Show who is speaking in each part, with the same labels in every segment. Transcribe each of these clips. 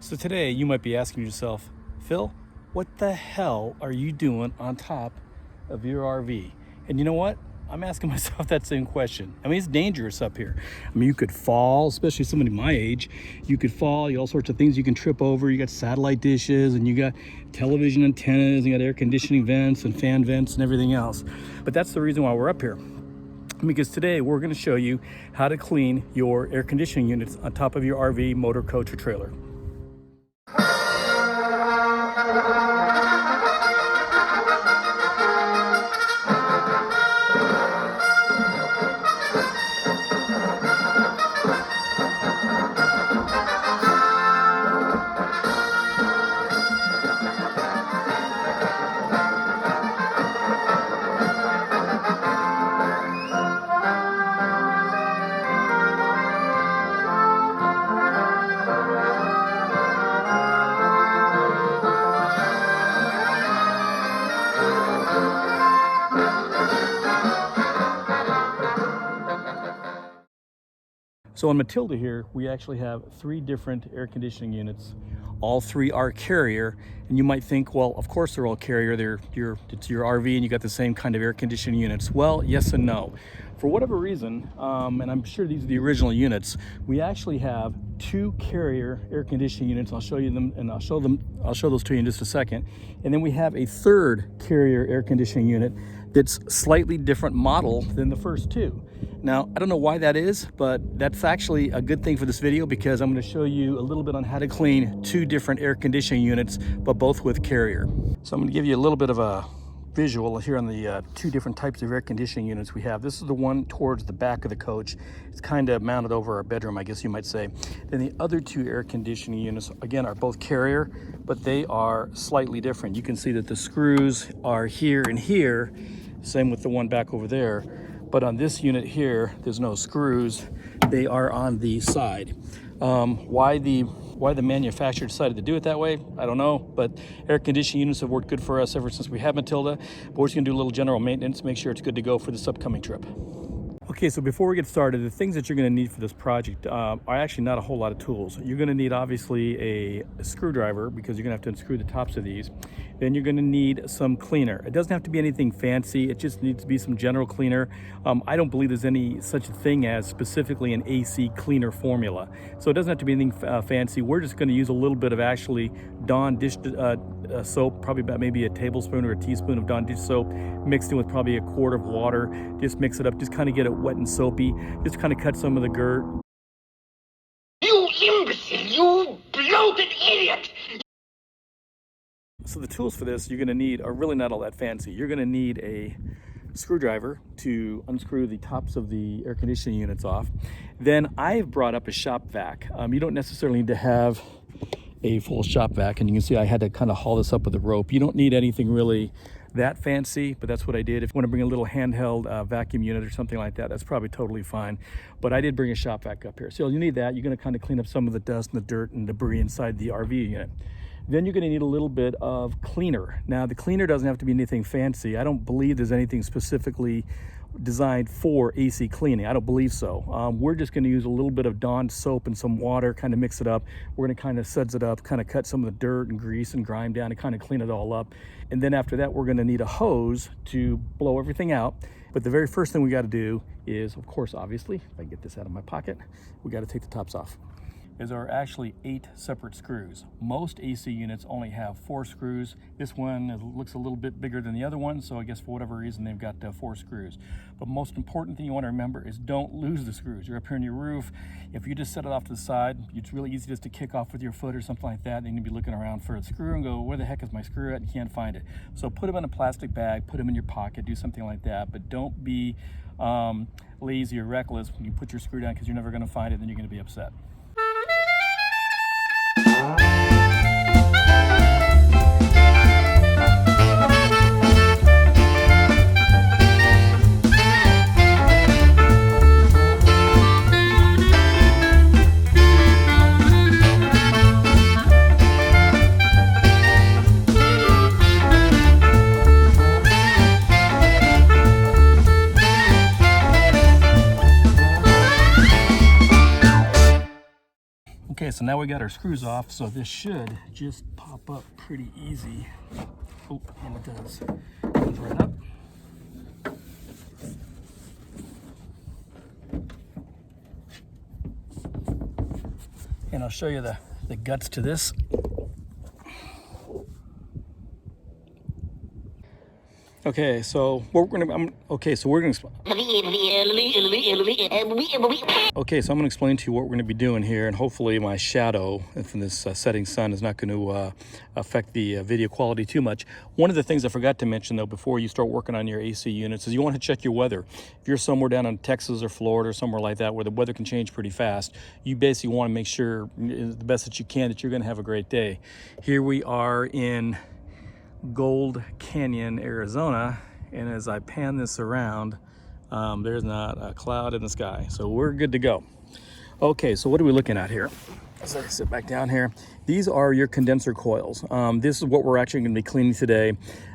Speaker 1: So today you might be asking yourself, Phil, what the hell are you doing on top of your RV? And you know what? I'm asking myself that same question. I mean, it's dangerous up here. I mean, you could fall, especially somebody my age. You could fall, you all sorts of things you can trip over. You got satellite dishes and you got television antennas, you got air conditioning vents and fan vents and everything else. But that's the reason why we're up here. Because today we're going to show you how to clean your air conditioning units on top of your RV, motor, coach, or trailer. So on Matilda here, we actually have 3 different air conditioning units. All 3 are Carrier, and you might think, well, of course they're all Carrier. It's your RV and you got the same kind of air conditioning units. Well, yes and no. For whatever reason, and I'm sure these are the original units, we actually have 2 Carrier air conditioning units. I'll show you them, and I'll show those to you in just a second. And then we have a 3rd Carrier air conditioning unit that's slightly different model than the first 2. Now, I don't know why that is, but that's actually a good thing for this video because I'm going to show you a little bit on how to clean 2 different air conditioning units, but both with Carrier. So I'm going to give you a little bit of a visual here on the 2 different types of air conditioning units we have. This is the one towards the back of the coach. It's kind of mounted over our bedroom, I guess you might say. Then the other 2 air conditioning units, again, are both Carrier, but they are slightly different. You can see that the screws are here and here, same with the one back over there. But on this unit here, there's no screws. They are on the side. Why the manufacturer decided to do it that way, I don't know. But air conditioning units have worked good for us ever since we had Matilda. But we're just gonna do a little general maintenance, make sure it's good to go for this upcoming trip. Okay, so before we get started, the things that you're going to need for this project are actually not a whole lot of tools. You're going to need obviously a screwdriver because you're going to have to unscrew the tops of these. Then you're going to need some cleaner. It doesn't have to be anything fancy. It just needs to be some general cleaner. I don't believe there's any such a thing as specifically an AC cleaner formula. So it doesn't have to be anything fancy. We're just going to use a little bit of actually Dawn dish soap, probably about maybe a tablespoon or a teaspoon of Dawn dish soap mixed in with probably a quart of water. Just mix it up, just kind of get it wet and soapy, just kind of cut some of the dirt.
Speaker 2: You imbecile, you bloated idiot!
Speaker 1: So the tools for this you're going to need are really not all that fancy. You're going to need a screwdriver to unscrew the tops of the air conditioning units off. Then I've brought up a shop vac. You don't necessarily need to have a full shop vac, and you can see I had to kind of haul this up with a rope. You don't need anything really that fancy, but that's what I did. If you want to bring a little handheld vacuum unit or something like that, that's probably totally fine. But I did bring a shop vac up here. So you need that. You're going to kind of clean up some of the dust and the dirt and debris inside the RV unit. Then you're going to need a little bit of cleaner. Now, the cleaner doesn't have to be anything fancy. I don't believe there's anything specifically designed for AC cleaning. I don't believe so. We're just going to use a little bit of Dawn soap and some water, kind of mix it up. We're going to kind of suds it up, kind of cut some of the dirt and grease and grime down and kind of clean it all up. And then after that, we're going to need a hose to blow everything out. But the very first thing we got to do is, of course, obviously, if I get this out of my pocket, we got to take the tops off. There are actually 8 separate screws. Most AC units only have 4 screws. This one looks a little bit bigger than the other one, so I guess for whatever reason they've got 4 screws. But most important thing you want to remember is don't lose the screws. You're up here on your roof. If you just set it off to the side, it's really easy just to kick off with your foot or something like that. Then you'll be looking around for a screw and go, where the heck is my screw at? And you can't find it. So put them in a plastic bag, put them in your pocket, do something like that. But don't be lazy or reckless when you put your screw down because you're never going to find it and then you're going to be upset. Okay, so now we got our screws off, so this should just pop up pretty easy. Oh, and it does. Comes right up. And I'll show you the guts to this. Okay, so what we're gonna, okay, so I'm gonna explain to you what we're gonna be doing here, and hopefully my shadow from this setting sun is not going to affect the video quality too much. One of the things I forgot to mention though before you start working on your AC units is you want to check your weather. If you're somewhere down in Texas or Florida or somewhere like that where the weather can change pretty fast, you basically want to make sure the best that you can that you're going to have a great day. Here we are in Gold Canyon, Arizona, and as I pan this around, there's not a cloud in the sky, so we're good to go. Okay, so what are we looking at here? As I sit back down here, these are your condenser coils. This is what we're actually going to be cleaning today,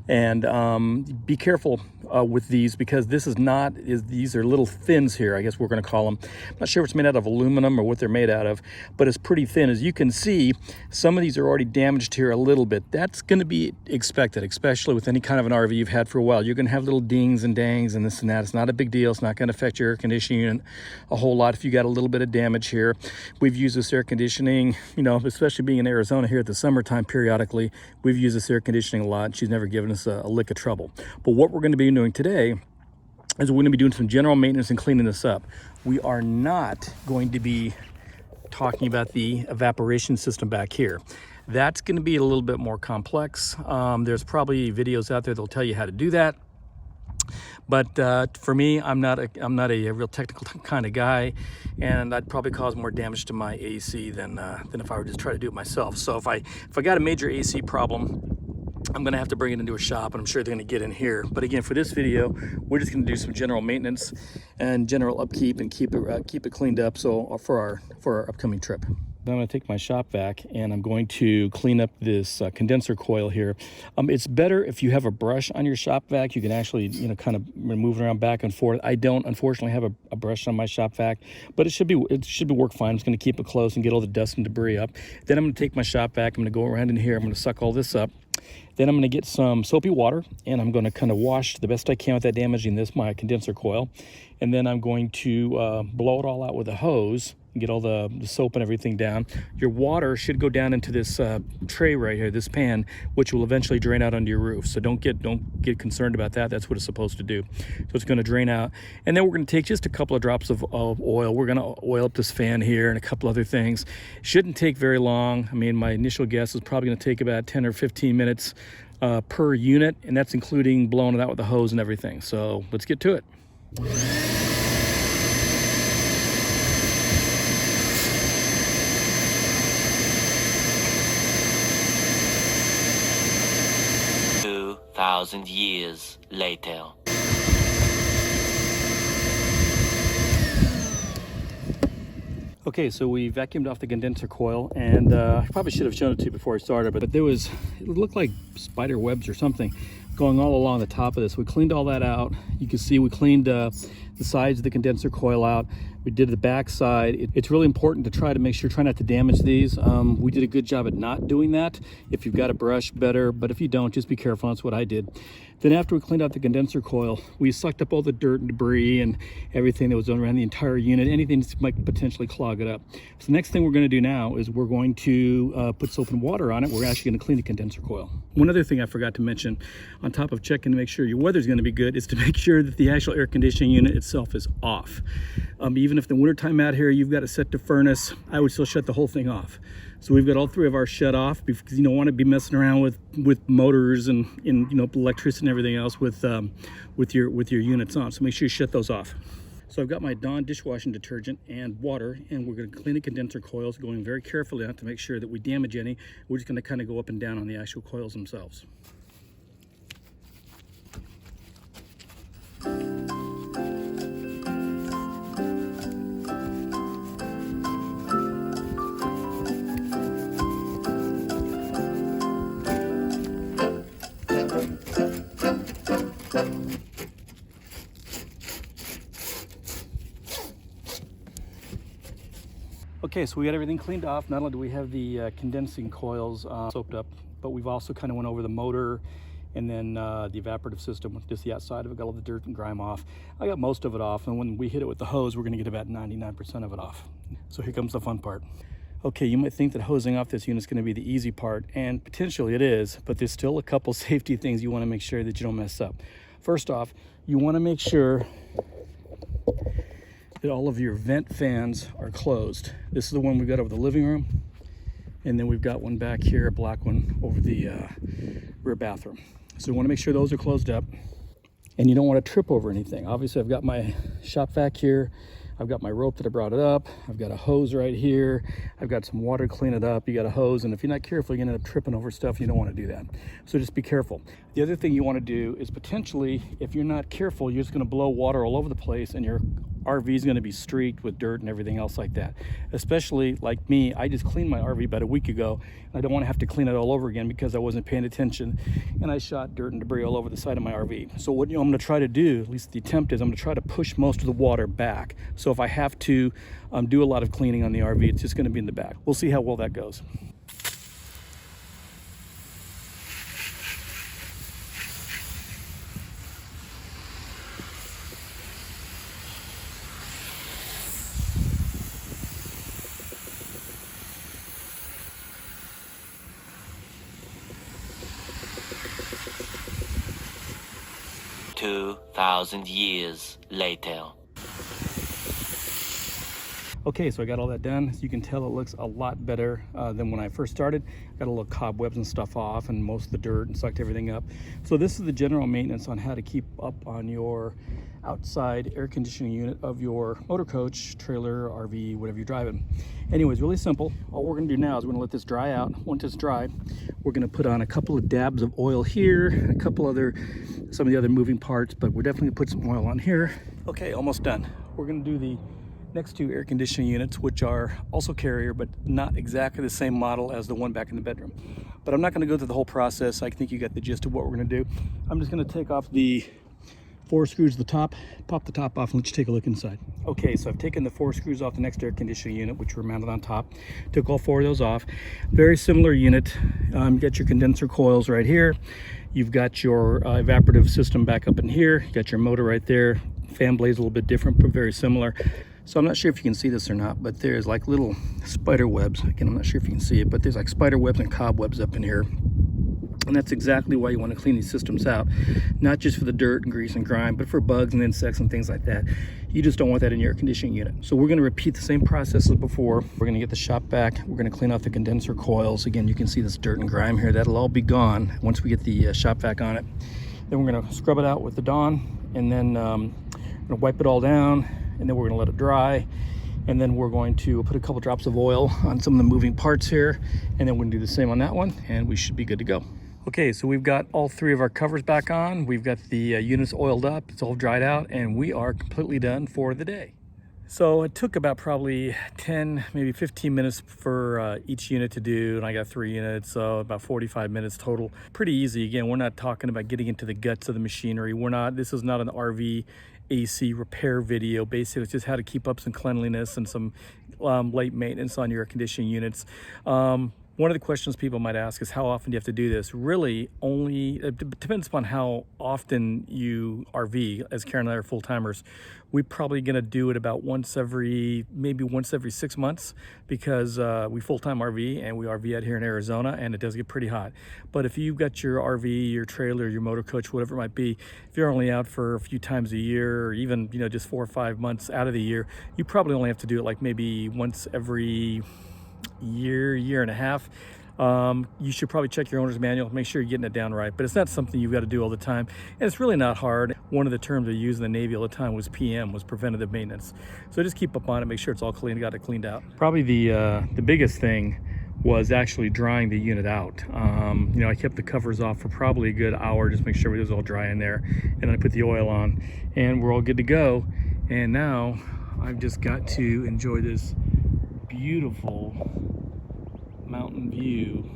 Speaker 1: and be careful with these because this is not, these are little fins here, I guess we're going to call them. I'm not sure if it's made out of aluminum or what they're made out of, but it's pretty thin. As you can see, some of these are already damaged here a little bit. That's going to be expected, especially with any kind of an RV you've had for a while. You're going to have little dings and dangs and this and that. It's not a big deal. It's not going to affect your air conditioning unit a whole lot if you got a little bit of damage here. We've used this air conditioning, you know, especially being in Arizona here at the summertime periodically, we've used this air conditioning a lot. She's never given us a lick of trouble. But what we're going to be doing today is we're going to be doing some general maintenance and cleaning this up. We are not going to be talking about the evaporation system back here. That's going to be a little bit more complex. There's probably videos out there that'll tell you how to do that. But for me, I'm not a real technical kind of guy, and I'd probably cause more damage to my AC than if I were to just try to do it myself. So if I got a major AC problem, I'm gonna have to bring it into a shop, and I'm sure they're gonna get in here. But again, for this video, we're just gonna do some general maintenance and general upkeep and keep it cleaned up. So for our upcoming trip. I'm going to take my shop vac and I'm going to clean up this condenser coil here. It's better if you have a brush on your shop vac. You can actually, you know, kind of move it around back and forth. I don't, unfortunately, have a brush on my shop vac, but it should be work fine. I'm just going to keep it close and get all the dust and debris up. Then I'm going to take my shop vac. I'm going to go around in here. I'm going to suck all this up. Then I'm going to get some soapy water and I'm going to kind of wash the best I can without damaging my condenser coil. And then I'm going to blow it all out with a hose and get all the soap and everything down. Your water should go down into this tray right here, this pan, which will eventually drain out onto your roof. So don't get concerned about that. That's what it's supposed to do. So it's going to drain out. And then we're going to take just a couple of drops of oil. We're going to oil up this fan here and a couple other things. Shouldn't take very long. I mean, my initial guess is probably going to take about 10 or 15 minutes per unit, and that's including blowing it out with the hose and everything. So let's get to it.
Speaker 3: 2,000 years later.
Speaker 1: Okay, so we vacuumed off the condenser coil, and I probably should have shown it to you before I started, but it looked like spider webs or something going all along the top of this. We cleaned all that out. You can see we cleaned the sides of the condenser coil out. We did the back side. It's really important to try not to damage these. We did a good job at not doing that. If you've got a brush, better, but if you don't, just be careful. That's what I did. Then after we cleaned out the condenser coil, we sucked up all the dirt and debris and everything that was around the entire unit, anything that might potentially clog it up. So the next thing we're going to do now is we're going to put soap and water on it. We're actually going to clean the condenser coil. One other thing I forgot to mention, on top of checking to make sure your weather's going to be good, is to make sure that the actual air conditioning unit itself is off. Even if the wintertime out here you've got it set to furnace, I would still shut the whole thing off. So we've got all three of ours shut off because you don't want to be messing around with motors and you know, electricity and everything else with your units on. So make sure you shut those off. So I've got my Dawn dishwashing detergent and water, and we're going to clean the condenser coils, going very carefully not to make sure that we damage any. We're just going to kind of go up and down on the actual coils themselves. Okay, so we got everything cleaned off. Not only do we have the condensing coils soaked up, but we've also kind of went over the motor and then the evaporative system, just the outside of it, got all the dirt and grime off. I got most of it off, and when we hit it with the hose, we're gonna get about 99% of it off. So here comes the fun part. Okay, you might think that hosing off this unit is gonna be the easy part, and potentially it is, but there's still a couple safety things you wanna make sure that you don't mess up. First off, you wanna make sure that all of your vent fans are closed. This is the one we've got over the living room, and then we've got one back here, a black one over the rear bathroom. So you want to make sure those are closed up, and you don't want to trip over anything. Obviously, I've got my shop vac here. I've got my rope that I brought it up. I've got a hose right here. I've got some water to clean it up. You got a hose, and if you're not careful, you're gonna end up tripping over stuff. You don't want to do that. So just be careful. The other thing you want to do is potentially, if you're not careful, you're just gonna blow water all over the place, and your RV is going to be streaked with dirt and everything else like that. Especially like me, I just cleaned my RV about a week ago, and I don't want to have to clean it all over again because I wasn't paying attention, and I shot dirt and debris all over the side of my RV. So what I'm going to try to do, at least the attempt is, I'm going to try to push most of the water back. So if I have to do a lot of cleaning on the RV, it's just going to be in the back. We'll see how well that goes.
Speaker 3: Two 2,000 years later.
Speaker 1: Okay, so I got all that done. As you can tell, it looks a lot better than when I first started. Got a little cobwebs and stuff off, and most of the dirt, and sucked everything up. So this is the general maintenance on how to keep up on your outside air conditioning unit of your motor coach, trailer, RV, whatever you're driving. Anyways, really simple. All we're gonna do now is we're gonna let this dry out. Once it's dry, we're gonna put on a couple of dabs of oil here, and a couple other, some of the other moving parts, but we're definitely gonna put some oil on here. Okay, almost done. We're gonna do the next two air conditioning units, which are also Carrier, but not exactly the same model as the one back in the bedroom. But I'm not gonna go through the whole process. I think you got the gist of what we're gonna do. I'm just gonna take off the 4 screws at the top, pop the top off, and let you take a look inside. Okay, so I've taken the 4 screws off the next air conditioning unit, which were mounted on top. Took all 4 of those off. Very similar unit. You got your condenser coils right here. You've got your evaporative system back up in here. You got your motor right there. Fan blade's a little bit different, but very similar. So I'm not sure if you can see this or not, but there's like little spider webs. Again, I'm not sure if you can see it, but there's like spider webs and cobwebs up in here. And that's exactly why you want to clean these systems out. Not just for the dirt and grease and grime, but for bugs and insects and things like that. You just don't want that in your air conditioning unit. So we're going to repeat the same process as before. We're going to get the shop vac. We're going to clean off the condenser coils. Again, you can see this dirt and grime here. That'll all be gone once we get the shop vac on it. Then we're going to scrub it out with the Dawn, and then we're going to wipe it all down, and then we're going to let it dry. And then we're going to put a couple drops of oil on some of the moving parts here, and then we're going to do the same on that one, and we should be good to go. Okay, so we've got all 3 of our covers back on. We've got the units oiled up, it's all dried out, and we are completely done for the day. So it took about probably 10, maybe 15 minutes for each unit to do, and I got 3 units, so about 45 minutes total. Pretty easy. Again, we're not talking about getting into the guts of the machinery. This is not an RV AC repair video. Basically, it's just how to keep up some cleanliness and some light maintenance on your air conditioning units. One of the questions people might ask is, how often do you have to do this? Really, it depends upon how often you RV. As Karen and I are full-timers, we're probably gonna do it about maybe once every 6 months, because we full-time RV, and we RV out here in Arizona, and it does get pretty hot. But if you've got your RV, your trailer, your motor coach, whatever it might be, if you're only out for a few times a year, or even just 4 or 5 months out of the year, you probably only have to do it like maybe once every year and a half. You should probably check your owner's manual, make sure you're getting it down right, but it's not something you've got to do all the time, and it's really not hard. One of the terms they use in the Navy all the time was PM, was preventative maintenance. So just keep up on it, make sure it's all clean, got it cleaned out. Probably the biggest thing was actually drying the unit out. I kept the covers off for probably a good hour, just make sure it was all dry in there, and then I put the oil on, and we're all good to go. And now I've just got to enjoy this beautiful mountain view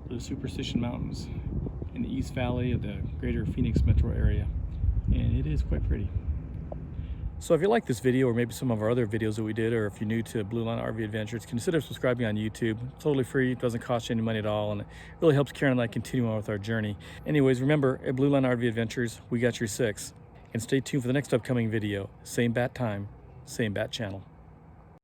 Speaker 1: of the Superstition Mountains in the East Valley of the greater Phoenix metro area, and it is quite pretty. So if you like this video, or maybe some of our other videos that we did, or if you're new to Blue Line RV Adventures, consider subscribing on YouTube. It's totally free, it doesn't cost you any money at all, and it really helps Karen and I continue on with our journey. Anyways, remember, at Blue Line RV Adventures, we got your six. And stay tuned for the next upcoming video. Same bat time, same bat channel.